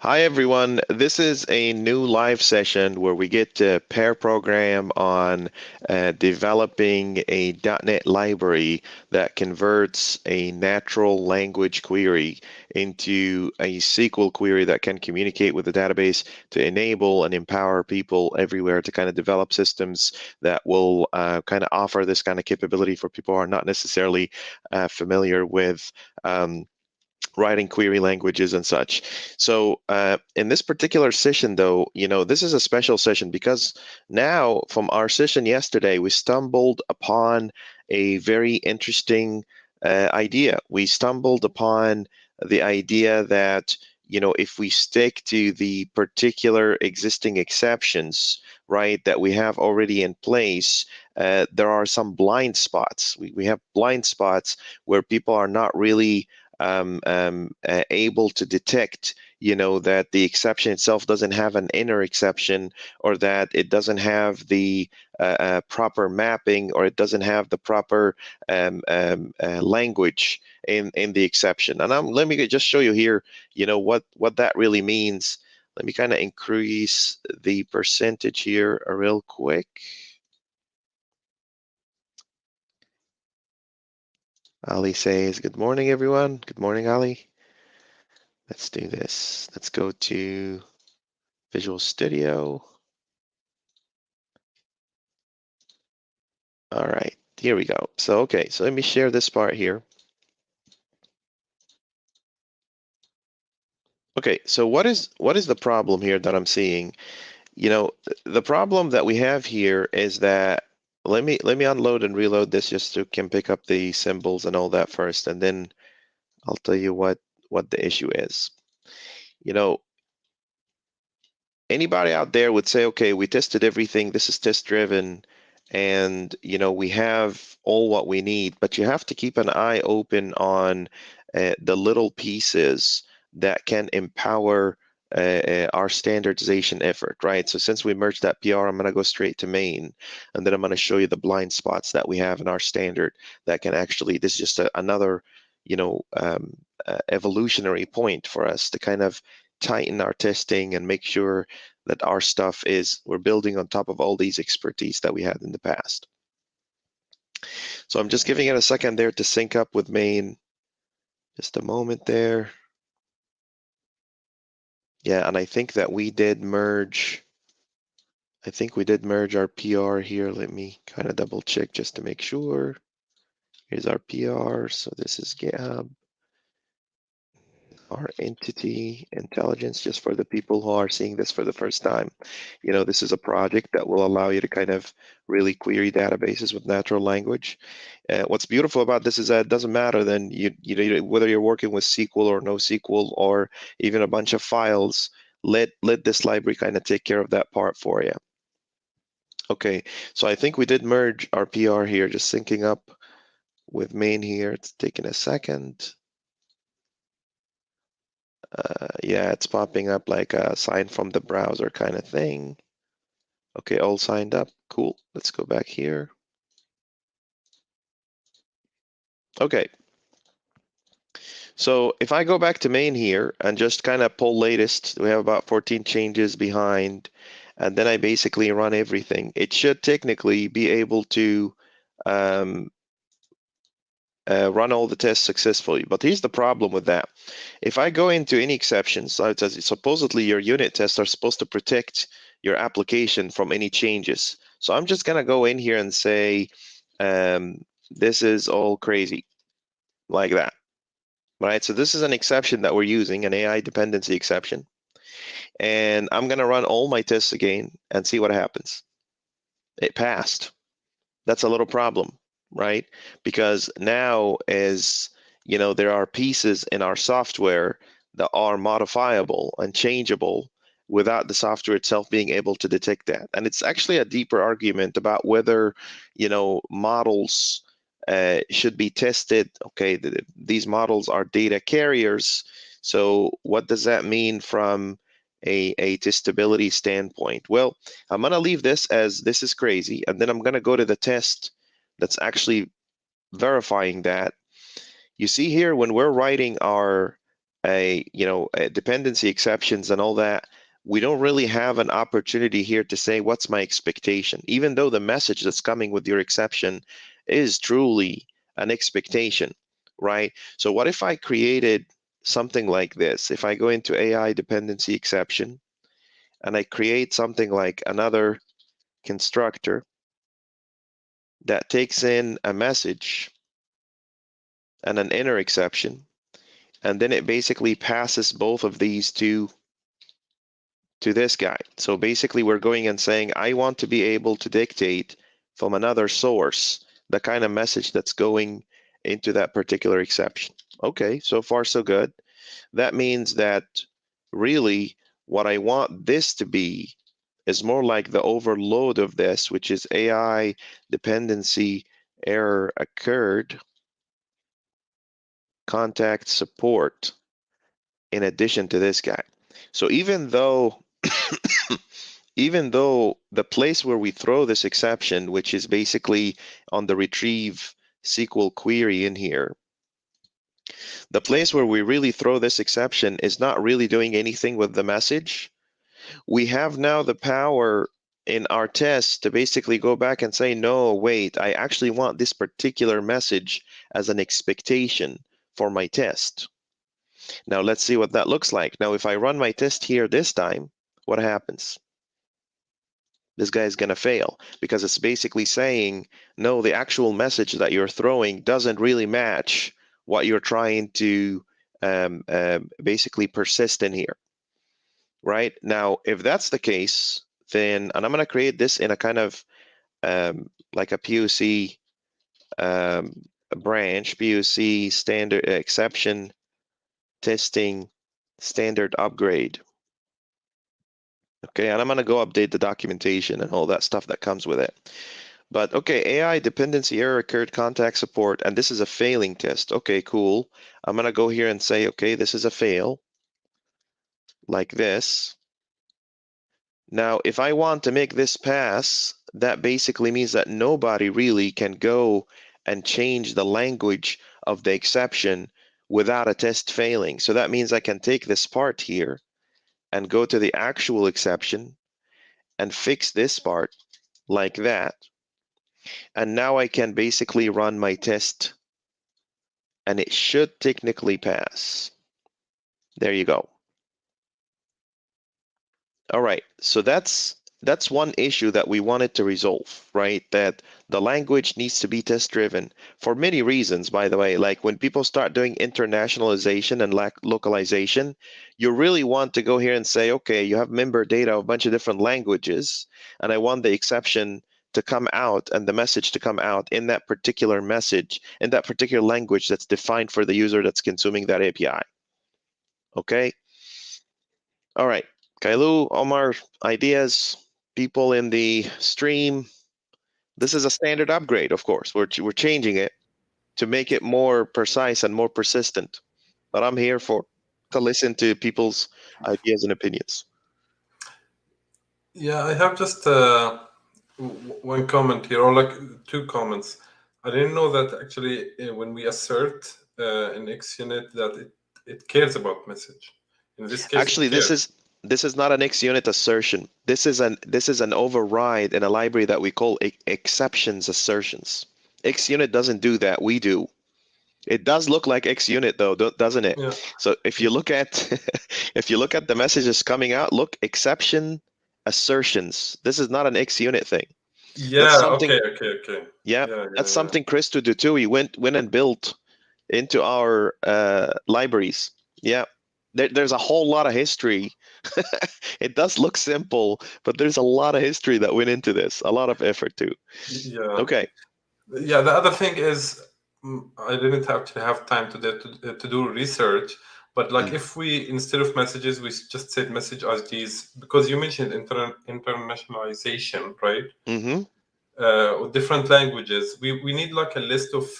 Hi everyone, this is a new live session where we get to pair program on developing a .NET library that converts a natural language query into a SQL query that can communicate with the database to enable and empower people everywhere to kind of develop systems that will kind of offer this kind of capability for people who are not necessarily familiar with writing query languages and such. So in this particular session, though, this is a special session because now from our session yesterday, we stumbled upon a very interesting idea. We stumbled upon the idea that, if we stick to the particular existing exceptions, right, that we have already in place, there are some blind spots. We have blind spots where people are not really able to detect, that the exception itself doesn't have an inner exception, or that it doesn't have the proper mapping, or it doesn't have the proper language in the exception. And let me just show you here, what that really means. Let me kind of increase the percentage here real quick. Ali says, good morning, everyone. Good morning, Ali. Let's do this. Let's go to Visual Studio. All right, here we go. So, okay, so let me share this part here. Okay, so what is the problem here that I'm seeing? The problem that we have here is that let me unload and reload this just so can pick up the symbols and all that first, and then I'll tell you what the issue is. You know, anybody out there would say, okay, we tested everything, this is test driven, and we have all what we need, but you have to keep an eye open on the little pieces that can empower our standardization effort, right? So since we merged that PR, I'm going to go straight to main, and then I'm going to show you the blind spots that we have in our standard that can actually, this is just another, evolutionary point for us to kind of tighten our testing and make sure that our stuff is, we're building on top of all these expertise that we had in the past. So I'm just giving it a second there to sync up with main. Just a moment there. Yeah, and I think that we did merge. I think we did merge our PR here. Let me kind of double check just to make sure. Here's our PR. So this is GitHub. Our entity intelligence, just for the people who are seeing this for the first time. This is a project that will allow you to kind of really query databases with natural language. What's beautiful about this is that it doesn't matter then whether you're working with SQL or NoSQL or even a bunch of files. Let this library kind of take care of that part for you. Okay, so I think we did merge our PR here, just syncing up with main here. It's taking a second. Yeah, it's popping up like a sign from the browser kind of thing. Okay, all signed up. Cool. Let's go back here. Okay. So if I go back to main here and just kind of pull latest, we have about 14 changes behind, and then I basically run everything. It should technically be able to run all the tests successfully. But here's the problem with that. If I go into any exceptions, so it says supposedly your unit tests are supposed to protect your application from any changes. So I'm just gonna go in here and say, this is all crazy, like that, right? So this is an exception that we're using, an AI dependency exception. And I'm gonna run all my tests again and see what happens. It passed. That's a little problem, right? Because now there are pieces in our software that are modifiable and changeable without the software itself being able to detect that. And it's actually a deeper argument about whether, models should be tested. Okay, these models are data carriers. So what does that mean from a testability standpoint? Well, I'm going to leave this as this is crazy, and then I'm going to go to the test that's actually verifying that. You see here, when we're writing our dependency exceptions and all that, we don't really have an opportunity here to say what's my expectation, even though the message that's coming with your exception is truly an expectation, right? So what if I created something like this? If I go into AI dependency exception and I create something like another constructor that takes in a message and an inner exception, and then it basically passes both of these to this guy. So basically we're going and saying, I want to be able to dictate from another source the kind of message that's going into that particular exception. Okay, so far so good. That means that really what I want this to be is more like the overload of this, which is AI dependency error occurred, contact support, in addition to this guy. So even though the place where we throw this exception, which is basically on the retrieve SQL query in here, the place where we really throw this exception is not really doing anything with the message. We have now the power in our test to basically go back and say, no, wait, I actually want this particular message as an expectation for my test. Now let's see what that looks like. Now, if I run my test here this time, what happens? This guy is going to fail because it's basically saying, no, the actual message that you're throwing doesn't really match what you're trying to basically persist in here, right? Now, if that's the case, then, and I'm going to create this in a kind of like a POC branch, POC standard exception testing standard upgrade. Okay, and I'm going to go update the documentation and all that stuff that comes with it. But okay, AI dependency error occurred, contact support, and this is a failing test. Okay, cool. I'm going to go here and say, okay, this is a fail, like this. Now, if I want to make this pass, that basically means that nobody really can go and change the language of the exception without a test failing. So that means I can take this part here and go to the actual exception and fix this part like that. And now I can basically run my test and it should technically pass. There you go. All right, so that's one issue that we wanted to resolve, right? That the language needs to be test driven for many reasons, by the way. Like when people start doing internationalization and localization, you really want to go here and say, okay, you have member data of a bunch of different languages, and I want the exception to come out and the message to come out in that particular message, in that particular language that's defined for the user that's consuming that API. Okay? All right. Kailu, Omar, ideas, people in the stream. This is a standard upgrade, of course. We're changing it to make it more precise and more persistent. But I'm here to listen to people's ideas and opinions. Yeah, I have just one comment here, or like two comments. I didn't know that actually when we assert in XUnit that it cares about message. In this case, Actually, it cares. this is not an XUnit assertion. This is an override in a library that we call exceptions assertions. XUnit doesn't do that. We do. It does look like XUnit though, doesn't it? Yeah. So if you look at if you look at the messages coming out, look, exception assertions. This is not an XUnit thing. That's Yeah. something, Okay. yeah, Yeah. that's something Chris Tudutui went and built into our libraries. Yeah. There's a whole lot of history. It does look simple, but there's a lot of history that went into this, a lot of effort too. Yeah. Okay. Yeah. The other thing is, I didn't actually have time to do research. But like, Mm. if we instead of messages, we just said message IDs, because you mentioned internationalization, right? Mm-hmm. With different languages, we need like a list of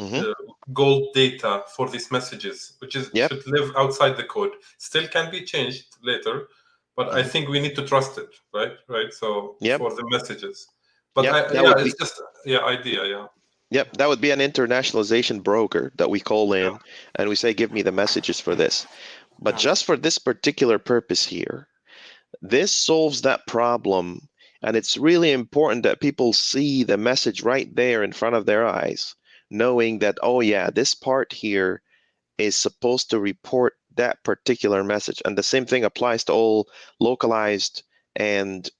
Mm-hmm. gold data for these messages, which is Yep. should live outside the code. Still can be changed later, but I Mm-hmm. think we need to trust it, right? So Yep. for the messages, but Yep. That yeah, would it's be just idea, yeah. Yep, that would be an internationalization broker that we call Yeah. in and we say, give me the messages for this. But Yeah. just for this particular purpose here, this solves that problem. And it's really important that people see the message right there in front of their eyes, knowing that, oh, yeah, this part here is supposed to report that particular message. And the same thing applies to all localized and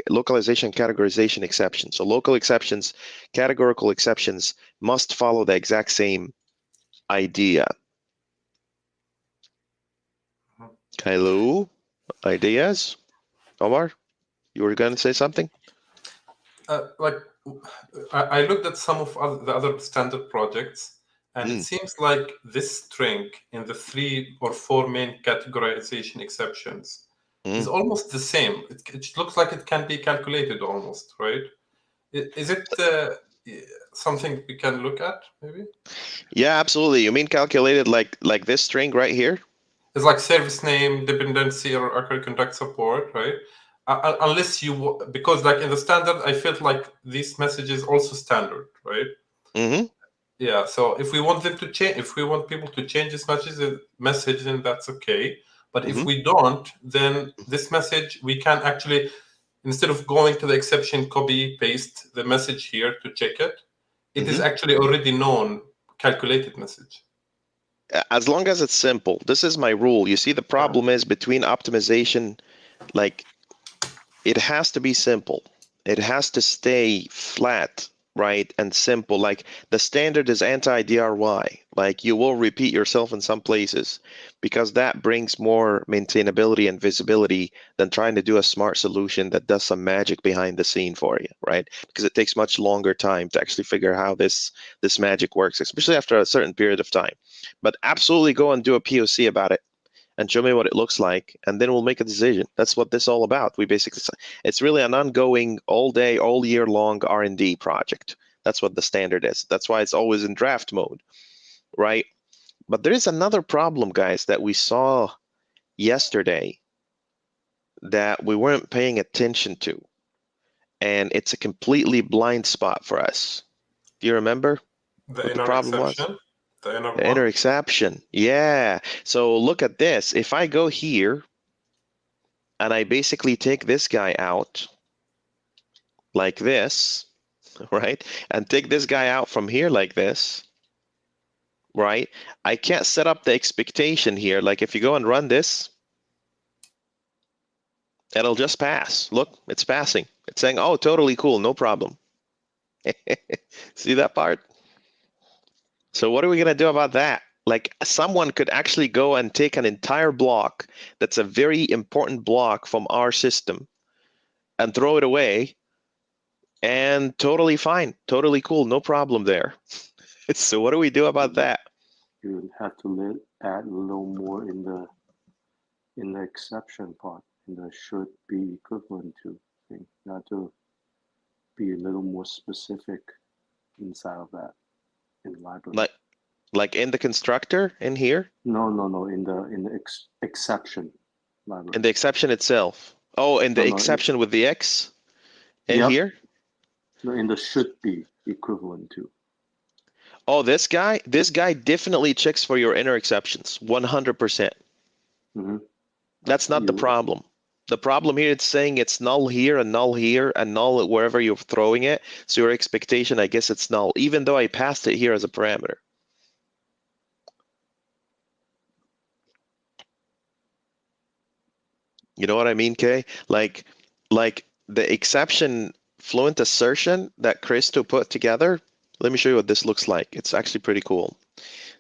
localization categorization exceptions. So local exceptions, categorical exceptions must follow the exact same idea. Mhm. Hello, ideas? Omar, you were going to say something? Like I looked at some of the other standard projects, and it Mm, seems like this string in the 3 or 4 main categorization exceptions is mm. almost the same. It looks like it can be calculated almost, right? Is it something we can look at, maybe? Yeah, absolutely. You mean calculated like this string right here? It's like service name, dependency, or occur conduct support, right? Unless because like in the standard, I felt like these messages also standard, right? Mm-hmm. Yeah. So if we want them to change, if we want people to change this message, then that's okay. But if Mm-hmm. we don't, then this message we can actually, instead of going to the exception, copy paste the message here to check it. It is Mm-hmm. actually already known calculated message. As long as it's simple. This is my rule. You see, the Yeah. problem is between optimization, like it has to be simple. It has to stay flat, right? And simple. Like the standard is anti-DRY. Like you will repeat yourself in some places because that brings more maintainability and visibility than trying to do a smart solution that does some magic behind the scene for you, right? Because it takes much longer time to actually figure how this magic works, especially after a certain period of time. But absolutely go and do a POC about it and show me what it looks like, and then we'll make a decision. That's what this is all about. We basically, it's really an ongoing, all day, all year long R&D project. That's what the standard is. That's why it's always in draft mode, right? But there is another problem, guys, that we saw yesterday that we weren't paying attention to, and it's a completely blind spot for us. Do you remember The what the inner problem was? exception, the inner The one. inner exception. Yeah. So look at this. If I go here and I basically take this guy out like this, right? And take this guy out from here like this, right? I can't set up the expectation here. Like if you go and run this, it'll just pass. Look, it's passing. It's saying, oh, totally cool, no problem. See that part? So what are we gonna do about that? Like someone could actually go and take an entire block that's a very important block from our system and throw it away and totally fine, totally cool, no problem there. So what do we do about You that? you have to add a little more in the exception part, in the should be equivalent to thing. You have to be a little more specific inside of that in the library. Like like in the constructor in here, No, in the exception in library. the exception itself. Oh, in No, the no, exception with the X in yep. here. No, in the should be equivalent to. Oh, this guy definitely checks for your inner exceptions, 100%. Mm-hmm. That's not the You problem. The problem here, it's saying it's null here and null here and null wherever you're throwing it. So your expectation, I guess it's null, even though I passed it here as a parameter. You know what I mean, Kay? Like the exception fluent assertion that Christo put together. Let me show you what this looks like. It's actually pretty cool.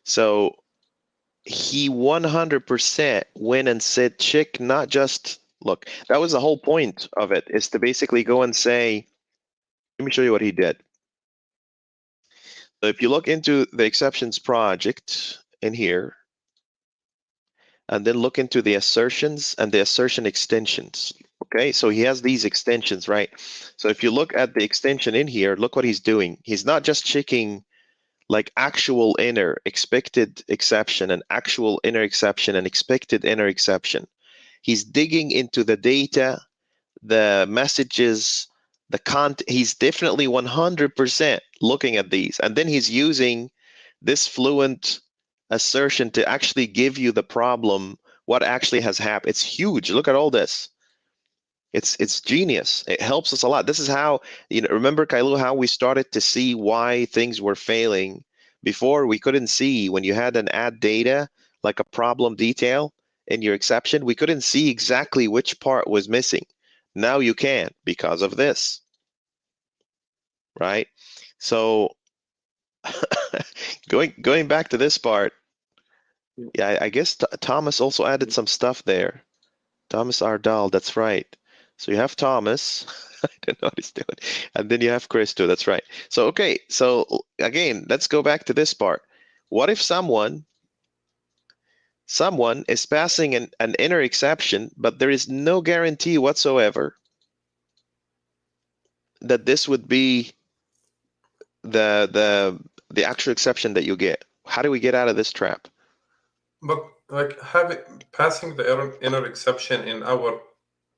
So he 100% went and said, check not just, look, that was the whole point of it, is to basically go and say, let me show you what he did. So if you look into the exceptions project in here, and then look into the assertions and the assertion extensions. Okay, so he has these extensions, right? So if you look at the extension in here, look what he's doing. He's not just checking like actual inner expected exception and actual inner exception and expected inner exception. He's digging into the data, the messages, He's definitely 100% looking at these, and then he's using this fluent assertion to actually give you the problem, what actually has happened. It's huge. Look at all this. It's genius. It helps us a lot. This is how, remember, Kailu, how we started to see why things were failing. Before, we couldn't see when you had an add data, like a problem detail in your exception, we couldn't see exactly which part was missing. Now you can because of this, right? So going back to this part, yeah, I guess Thomas also added some stuff there. Thomas Ardal, that's right. So you have Thomas, I don't know what he's doing, and then you have Christo, that's right. So, okay, so again, let's go back to this part. What if someone is passing an inner exception, but there is no guarantee whatsoever that this would be the actual exception that you get? How do we get out of this trap? But like passing the inner exception in our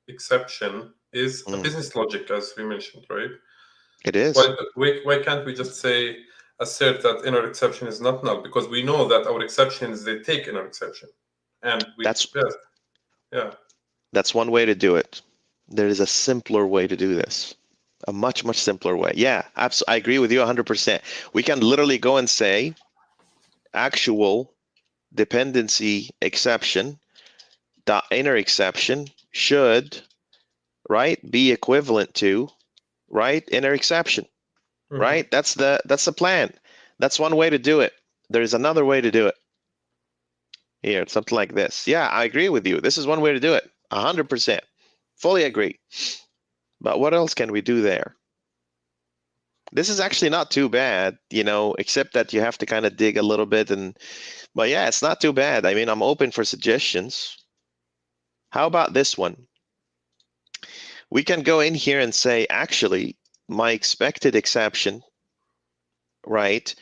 exception is a business logic, as we mentioned, right? It is. Why can't we just say assert that inner exception is not null? Because we know that our exceptions, they take inner exception, and we That's test. Yeah. That's one way to do it. There is a simpler way to do this. A much, much simpler way. Yeah, I agree with you 100%. We can literally go and say actual dependency exception dot inner exception should, right, be equivalent to, right, inner exception, right? That's the plan. That's one way to do it. There's another way to do it. Here, something like this. Yeah, I agree with you. This is one way to do it. 100%. Fully agree. But what else can we do there? This is actually not too bad, except that you have to kind of dig a little bit. But yeah, it's not too bad. I mean, I'm open for suggestions. How about this one? We can go in here and say, actually, my expected exception, right?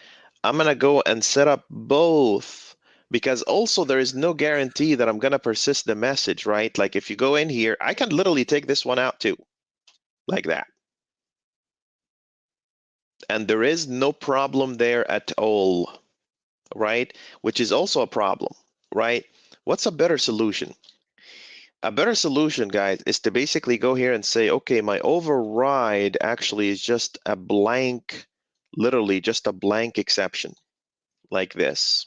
I'm going to go and set up both, because also there is no guarantee that I'm going to persist the message, right? Like if you go in here, I can literally take this one out too, like that. And there is no problem there at all, right? Which is also a problem, right? What's a better solution? A better solution, guys, is to basically go here and say, okay, my override actually is just a blank, literally just a blank exception, like this.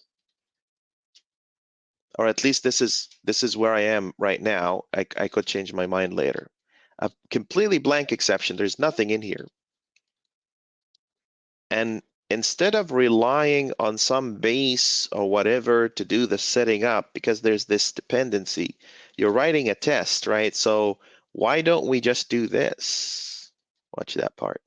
Or at least this is where I am right now. I could change my mind later. A completely blank exception. There's nothing in here. And instead of relying on some base or whatever to do the setting up, because there's this dependency, you're writing a test, right? So why don't we just do this? Watch that part.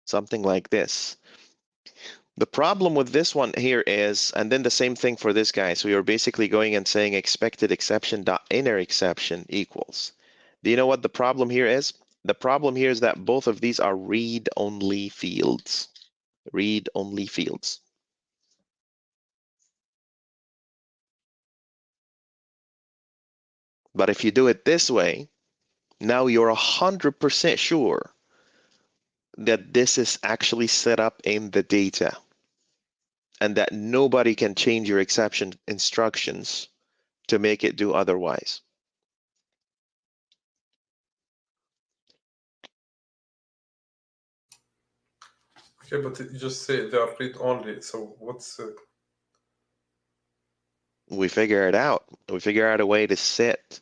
Something like this. The problem with this one here is, and then the same thing for this guy. So you're basically going and saying expected exception dot inner exception equals. Do you know what the problem here is? The problem here is that both of these are read-only fields. Read-only fields. But if you do it this way, now you're 100% sure that this is actually set up in the data and that nobody can change your exception instructions to make it do otherwise. Okay, but you just say they are read only. So what's We figure it out. We figure out a way to set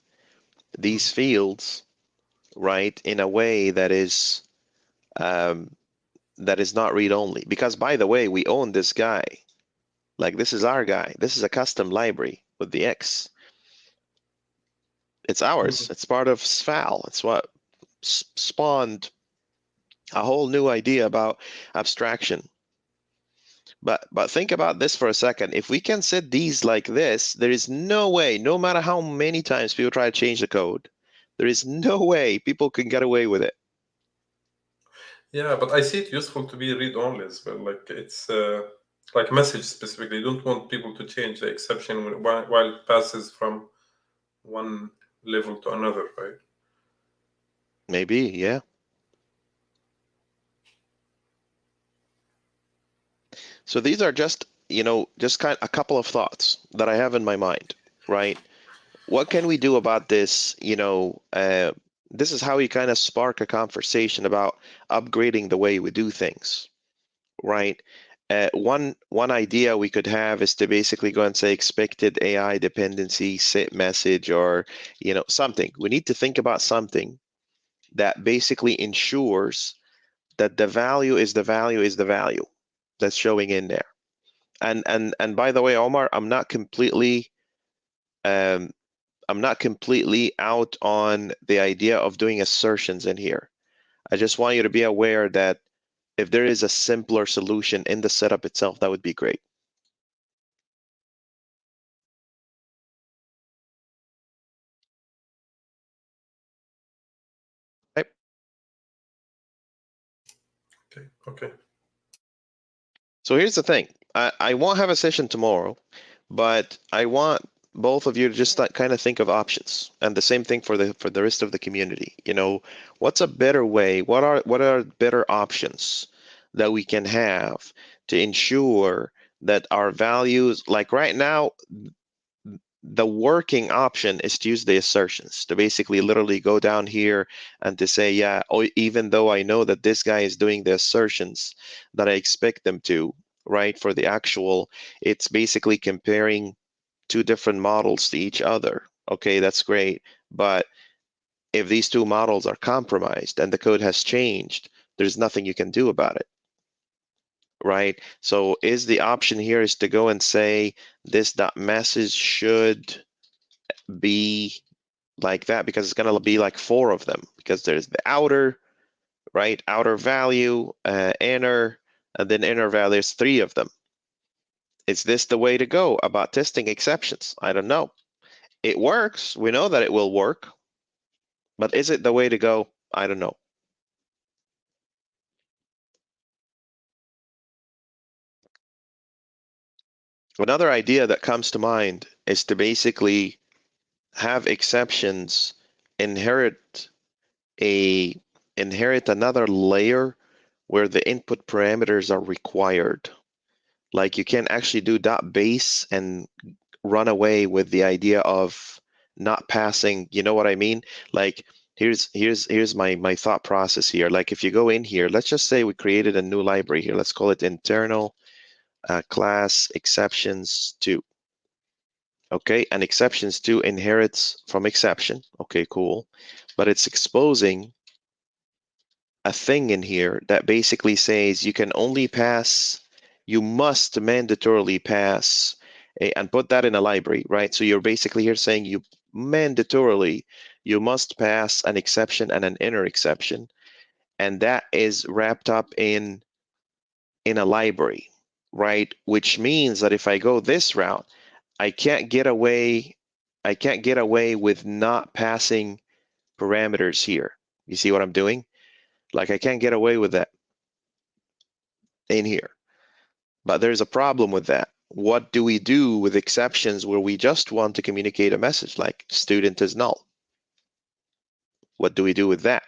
these fields, right, in a way that is not read-only. Because by the way, we own this guy. Like this is our guy. This is a custom library with the X. It's ours. It's part of SFAL. It's what spawned a whole new idea about abstraction. But think about this for a second. If we can set these like this, there is no way, no matter how many times people try to change the code, there is no way people can get away with it. Yeah, but I see it useful to be read-only as well. Like it's like message specifically. You don't want people to change the exception while it passes from one level to another, right? Maybe, yeah. So these are just, just kind of a couple of thoughts that I have in my mind, right? What can we do about this? This is how you kind of spark a conversation about upgrading the way we do things, right? One idea we could have is to basically go and say expected AI dependency set message, or something. We need to think about something that basically ensures that the value is the value is the value that's showing in there. And by the way, Omar, um, I'm not completely out on the idea of doing assertions in here. I just want you to be aware that if there is a simpler solution in the setup itself, that would be great. Right? Okay. So here's the thing. I won't have a session tomorrow, but I want both of you to just kind of think of options, and the same thing for the rest of the community. What's a better way? What are better options that we can have to ensure that our values, like right now, the working option is to use the assertions, to basically literally go down here and to say, yeah, even though I know that this guy is doing the assertions that I expect them to, right? For the actual, it's basically comparing two different models to each other. Okay, that's great. But if these two models are compromised and the code has changed, there's nothing you can do about it, right? So is the option here is to go and say this dot message should be like that, because it's going to be like four of them, because there's the outer, right? Outer value, inner, and then inner value is three of them. Is this the way to go about testing exceptions? I don't know. It works. We know that it will work. But is it the way to go? I don't know. Another idea that comes to mind is to basically have exceptions inherit another layer where the input parameters are required. Like you can actually do dot base and run away with the idea of not passing. You know what I mean? Like here's my thought process here. Like if you go in here, let's just say we created a new library here. Let's call it internal class exceptions 2. Okay, and exceptions 2 inherits from exception. Okay, cool. But it's exposing a thing in here that basically says you must mandatorily pass and put that in a library, right? So you're basically here saying you must pass an exception and an inner exception, and that is wrapped up in a library, right? Which means that if I go this route, I can't get away with not passing parameters here. You see what I'm doing? Like I can't get away with that in here. But there's a problem with that. What do we do with exceptions where we just want to communicate a message like student is null? What do we do with that?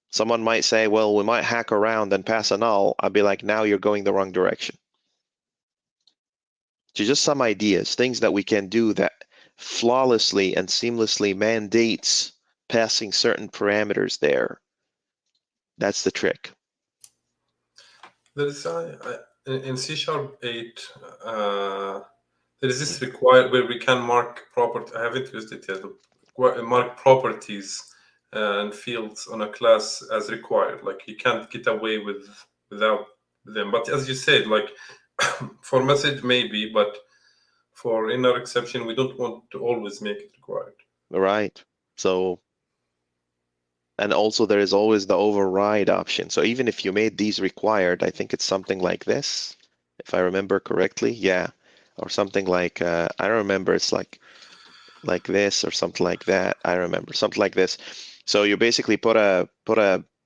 Someone might say, well, we might hack around and pass a null. I'd be like, now you're going the wrong direction. So just some ideas, things that we can do that flawlessly and seamlessly mandates passing certain parameters there. That's the trick. There is in C#8. There is this required where we can mark property. I haven't used it yet. Mark properties and fields on a class as required. Like you can't get away without them. But as you said, like for message maybe, but for inner exception, we don't want to always make it required. Right. So, and also there is always the override option. So even if you made these required, I think it's something like this, if I remember correctly. Yeah. Or something like, I don't remember. It's like this or something like that. I remember something like this. So you basically put a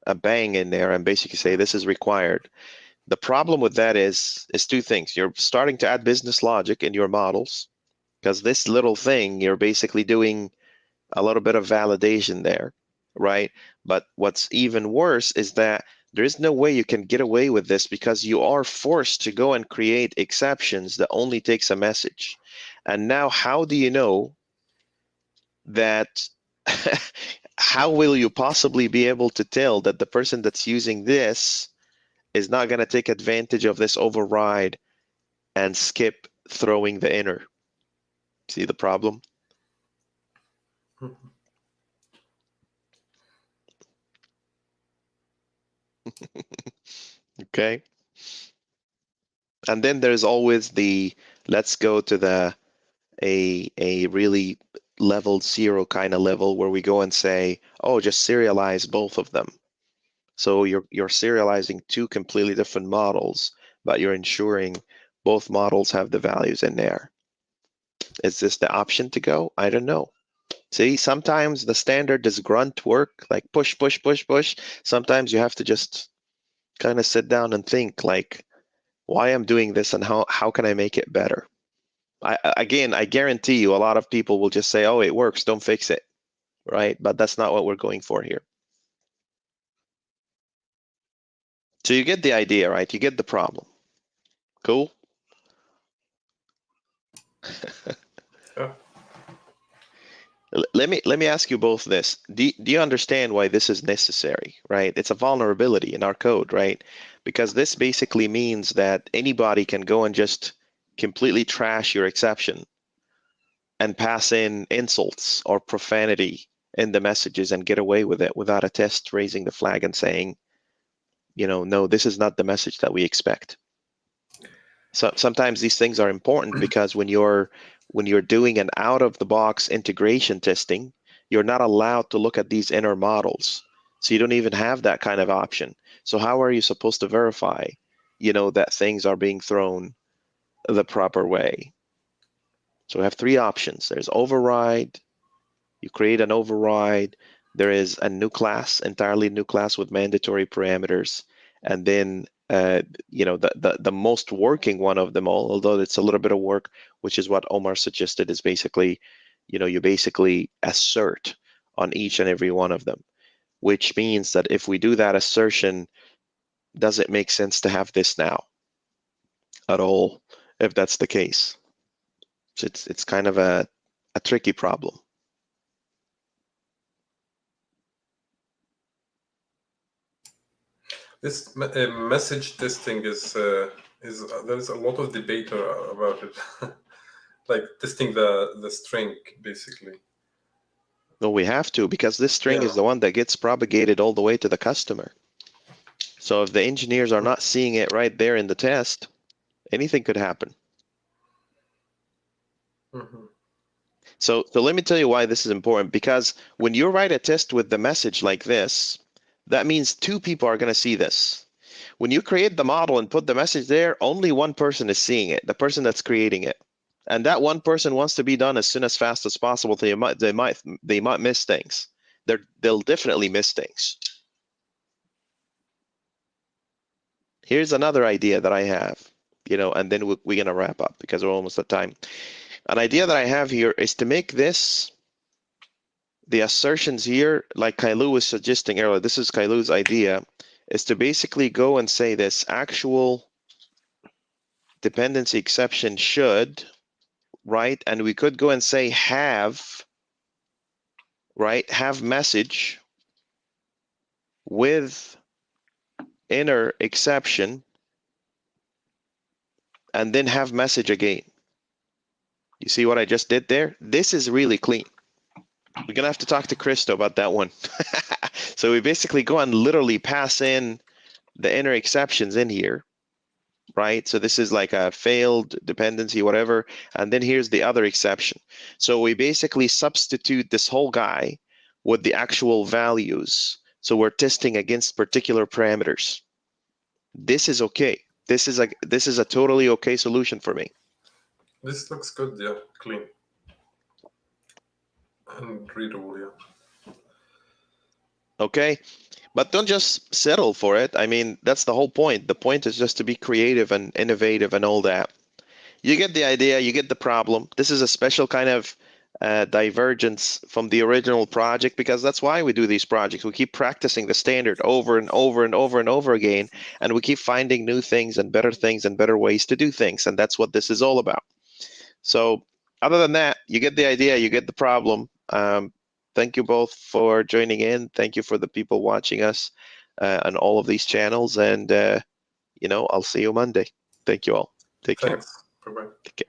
a bang in there and basically say this is required. The problem with that is two things. You're starting to add business logic in your models, because this little thing, you're basically doing a little bit of validation there, right? But what's even worse is that there is no way you can get away with this, because you are forced to go and create exceptions that only takes a message. And now how do you know that how will you possibly be able to tell that the person that's using this is not going to take advantage of this override and skip throwing the inner? See the problem? Okay. And then there's always the, let's go to the a really level 0 kind of level where we go and say, oh, just serialize both of them. So you're serializing two completely different models, but you're ensuring both models have the values in there. Is this the option to go? I don't know. See, sometimes the standard does grunt work, like push, push, push, push. Sometimes you have to just kind of sit down and think, like, why I'm doing this and how can I make it better? Again, I guarantee you a lot of people will just say, oh, it works, don't fix it, right? But that's not what we're going for here. So you get the idea, right? You get the problem. Cool? Yeah. Let me ask you both this. Do you understand why this is necessary, right? It's a vulnerability in our code, right? Because this basically means that anybody can go and just completely trash your exception and pass in insults or profanity in the messages and get away with it without a test raising the flag and saying, no, this is not the message that we expect. So sometimes these things are important, because when you're doing an out-of-the-box integration testing, you're not allowed to look at these inner models. So you don't even have that kind of option. So how are you supposed to verify, that things are being thrown the proper way? So we have three options. There's override. You create an override. There is a new class, entirely new class with mandatory parameters. And then, the most working one of them all, although it's a little bit of work, which is what Omar suggested, is basically, you basically assert on each and every one of them, which means that if we do that assertion, does it make sense to have this now at all, if that's the case? So it's kind of a tricky problem. This message testing is there is a lot of debate about it, like testing the string basically. No, we have to, because this string Yeah. is the one that gets propagated all the way to the customer. So if the engineers are not seeing it right there in the test, anything could happen. Mm-hmm. So let me tell you why this is important, because when you write a test with the message like this, that means two people are going to see this. When you create the model and put the message there, only one person is seeing it, the person that's creating it. And that one person wants to be done as soon as fast as possible. They might miss things. They'll definitely miss things. Here's another idea that I have, and then we're going to wrap up because we're almost at time. An idea that I have here is to make this, the assertions here, like Kailu was suggesting earlier, this is Kailu's idea, is to basically go and say this actual dependency exception should, right? And we could go and say have, right? Have message with inner exception, and then have message again. You see what I just did there? This is really clean. We're going to have to talk to Christo about that one. So we basically go and literally pass in the inner exceptions in here, right? So this is like a failed dependency, whatever. And then here's the other exception. So we basically substitute this whole guy with the actual values. So we're testing against particular parameters. This is okay. This is a totally okay solution for me. This looks good, yeah, clean and readable, yeah. Okay, But don't just settle for it. I mean, that's the whole point. The point is just to be creative and innovative and all that. You get the idea, you get the problem. This is a special kind of divergence from the original project, because that's why we do these projects. We keep practicing the standard over and over and over and over again, and we keep finding new things and better ways to do things. And that's what this is all about. So other than that, you get the idea, you get the problem. Thank you both for joining in. Thank you for the people watching us on all of these channels. And, I'll see you Monday. Thank you all. Take care. Thanks. Bye-bye. Take care.